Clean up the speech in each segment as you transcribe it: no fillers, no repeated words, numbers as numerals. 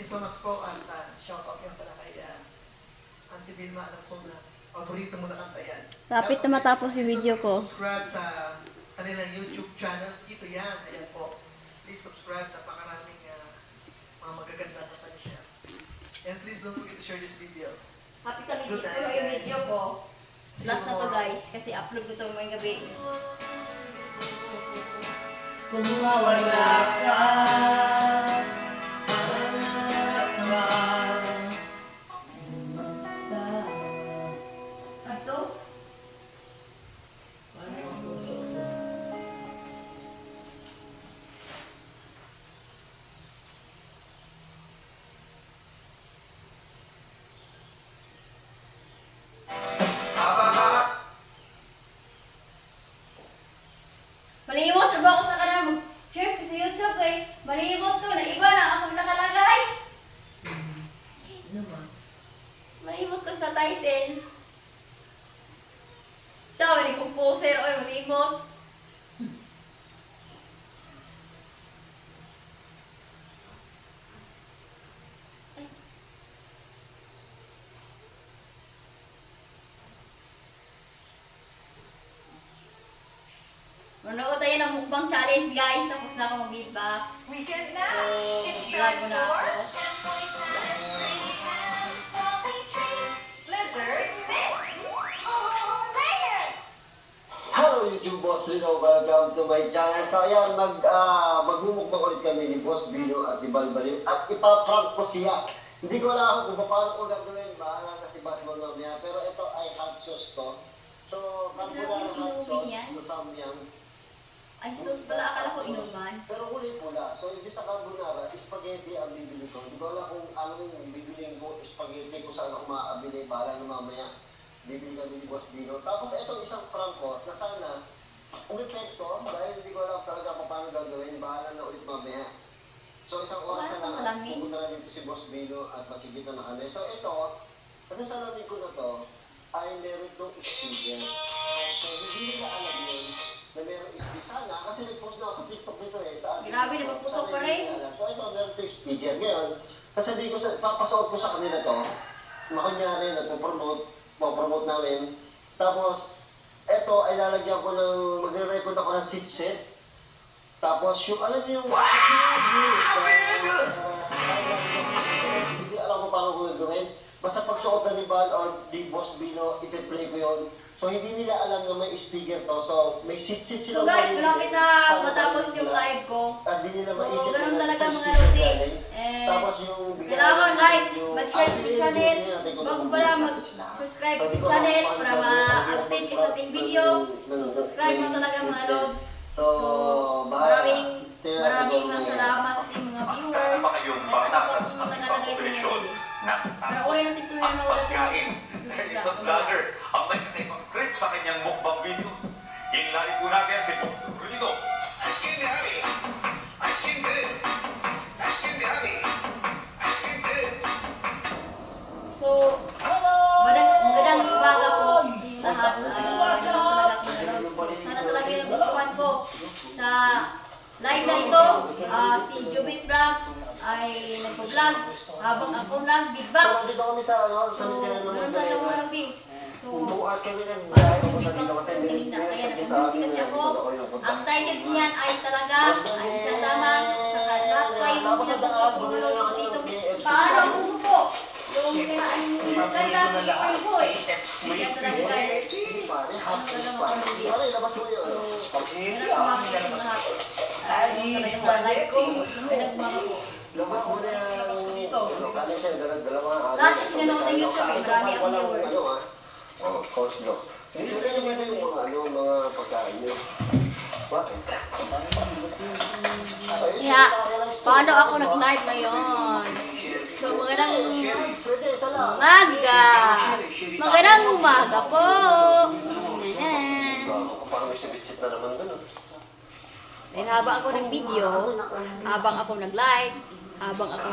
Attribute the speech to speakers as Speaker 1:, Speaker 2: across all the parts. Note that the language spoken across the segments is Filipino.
Speaker 1: you so much po at shoutout yan pala kay Auntie Vilma. Alam ko na paborito mo na kanta yan.
Speaker 2: Lapit na matapos yung video ko.
Speaker 1: Subscribe sa kanilang YouTube channel. Ito yan. Ayan po. Please subscribe. Napakaraming mga magaganda na kanta niya. And please don't forget to share this video.
Speaker 2: Happy kami
Speaker 1: Good
Speaker 2: dito
Speaker 1: night,
Speaker 2: yung
Speaker 1: guys.
Speaker 2: video ko.
Speaker 1: See
Speaker 2: Last
Speaker 1: you
Speaker 2: na to
Speaker 1: more.
Speaker 2: guys, kasi upload ko to ngayong gabi. Kung mawala ka, pangarap ba? Ato? Malimot, trabaho ko sa kanal. Chef, sa YouTube eh. Malimot ko, naiba na ako nakalagay. Malimot ko sa title. Tsaka, mali composer o malimot. Manood tayo ng mukbang challenge guys, tapos na ako mag-feedback.
Speaker 3: Weekend na!
Speaker 2: So,
Speaker 3: It's
Speaker 2: vlog
Speaker 3: time
Speaker 2: mo na
Speaker 3: for
Speaker 2: ako.
Speaker 3: Blizzard Mix! Oh, later!
Speaker 4: Hello YouTube Boss Rino, welcome to my channel. So ayan, magmumukbang ulit kami ni Boss Bino at ni Balbaliw at ipaprank ko siya. Hindi ko alam kung paano ko gagawin, bahala na si Batman mamaya. Pero ito ay hot sauce to. So, carbonara hot sauce sa samyang.
Speaker 2: Ay, sauce pala, akala ko inuman.
Speaker 4: Pero kulay pula. So, ibig sa carbonara, spaghetti ang bibili ko. Hindi ko alam kung anong bibiliin ko, spaghetti kung saan ako maabili. Bahala na mamaya. Bibili kami ni Boss Bino. Tapos, itong isang prangkos na sana umepekto dahil hindi ko alam talaga kung paano gagawin. Bahala na ulit mamaya. So, isang oras na lang. Pupunta na dito si Boss Bino at makikita na kami. So, ito, kasi sa lamin ko na to, ay meron itong speaker. So, hindi nila alam yun na meron speaker. Sana, kasi nag-post na ako sa TikTok nito eh. Sa akin.
Speaker 2: Grabe, napaputok pa rin.
Speaker 4: So, ito, meron itong speaker. Ngayon, sasabihin ko, papasuot ko sa kanila to. Makunyari, magpo-promote namin. Tapos, ito ay lalagyan ko ng, magre-record ako ng seat set. Tapos, yung, alam niyo yung, hindi alam ko paano ko gagawin. Basta pagsuotan ni Val or di Boss Bino, ipe-play ko yun. So, hindi nila alam na may speaker to. So, may sit-sit
Speaker 2: So
Speaker 4: sila.
Speaker 2: guys, malapit na matapos yung live ko.
Speaker 4: At di nila
Speaker 2: So,
Speaker 4: maisip
Speaker 2: ganun
Speaker 4: na
Speaker 2: talaga
Speaker 4: sa
Speaker 2: mga
Speaker 4: speaker
Speaker 2: lodi.
Speaker 4: galing.
Speaker 2: Eh,
Speaker 4: Tapos yung...
Speaker 2: kailangan like,
Speaker 4: yung-
Speaker 2: mag-share sa
Speaker 4: hindi
Speaker 2: channel.
Speaker 4: natin kung
Speaker 2: Bago
Speaker 4: ano
Speaker 2: pala
Speaker 4: yung
Speaker 2: mag-subscribe
Speaker 4: So,
Speaker 2: sa
Speaker 4: di ko
Speaker 2: channel
Speaker 4: alam
Speaker 2: para
Speaker 4: paano
Speaker 2: ma-update ka sa ating video. So, subscribe mo talaga mga lods.
Speaker 4: So,
Speaker 2: maraming
Speaker 4: tingnan natin kung
Speaker 2: mga
Speaker 4: may-
Speaker 2: salamat sa ating mga viewers.
Speaker 5: Baka yung
Speaker 2: At ano
Speaker 5: batasan
Speaker 2: po yung
Speaker 5: ng
Speaker 2: nakalagay ng
Speaker 5: population
Speaker 2: mga
Speaker 5: na
Speaker 2: Pero uli natin ito yung naula
Speaker 5: pagkain. Isang vlogger ang nagtitipang trip sa kanyang mukbang videos. Hinlali po natin si Boss Rino.
Speaker 6: Ice cream yummy. Ice cream good. Ice cream yummy. Ice cream good.
Speaker 2: So, magandang umaga po sa lahat. Talaga ako nanonood. Sana talaga yung gustuhan ko sa live na ito. Si Jubit Vlog ay nagpo-vlog habang ako
Speaker 4: So,
Speaker 2: nag-beatbox.
Speaker 4: dito kami sa ano, sa
Speaker 2: So,
Speaker 4: Literal ng
Speaker 2: ganun talaga mga nag-beat. So,
Speaker 4: bukas kami nag-drive
Speaker 2: parang
Speaker 4: ako sa dito
Speaker 2: beatbox
Speaker 4: kasi
Speaker 2: ko kanina. Kaya
Speaker 4: minsan
Speaker 2: nag-music kasi ako. Ang title niyan ay talaga ay isa lamang sa lahat pa yung pinapagawa ko ng dito. Paano ang puso ko? Yung ganda si Joy Boy. Yan talaga guys.
Speaker 4: Pare, half
Speaker 2: Ano talaga
Speaker 4: pare.
Speaker 2: mga
Speaker 4: Pare, labas mo yun.
Speaker 2: Kailangan umaga ko sa lahat. Talaga sa live ko. Kailangan umaga ko.
Speaker 4: Labas mo na yung... Ano, kala siya, dalawa.
Speaker 2: Lahat yung sinanood ng YouTube, marami ang
Speaker 4: Walang
Speaker 2: viewers.
Speaker 4: ano ah. Oh, coleslaw. Hindi ko rin naman yung mga ano, mga pagkain nyo. Bakit?
Speaker 2: Kaya, paano ako nag-live ngayon? So, magandang
Speaker 4: Pwede, isa lang.
Speaker 2: umaga. Magandang umaga po. Ganyan.
Speaker 4: Parang may sibit-sip na naman dun.
Speaker 2: Dahil habang ako nag-video, habang ako nag-live, habang ako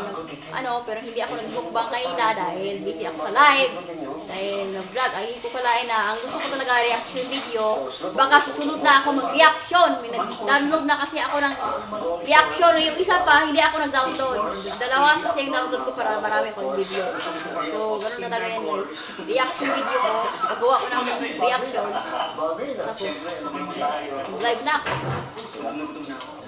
Speaker 2: pero hindi ako nag-mukbang kanina dahil busy ako sa live. Dahil nag-vlog, ay hindi ko kalain na ang gusto ko talaga reaction video. Baka susunod na ako mag-reaction. May nag-download na kasi ako ng reaction. Yung isa pa, hindi ako nag-download. Dalawa kasi yung download ko para marami akong video. So, ganoon na talaga yan guys. Reaction video ko, nagawa ko ng reaction. Tapos, live na ako.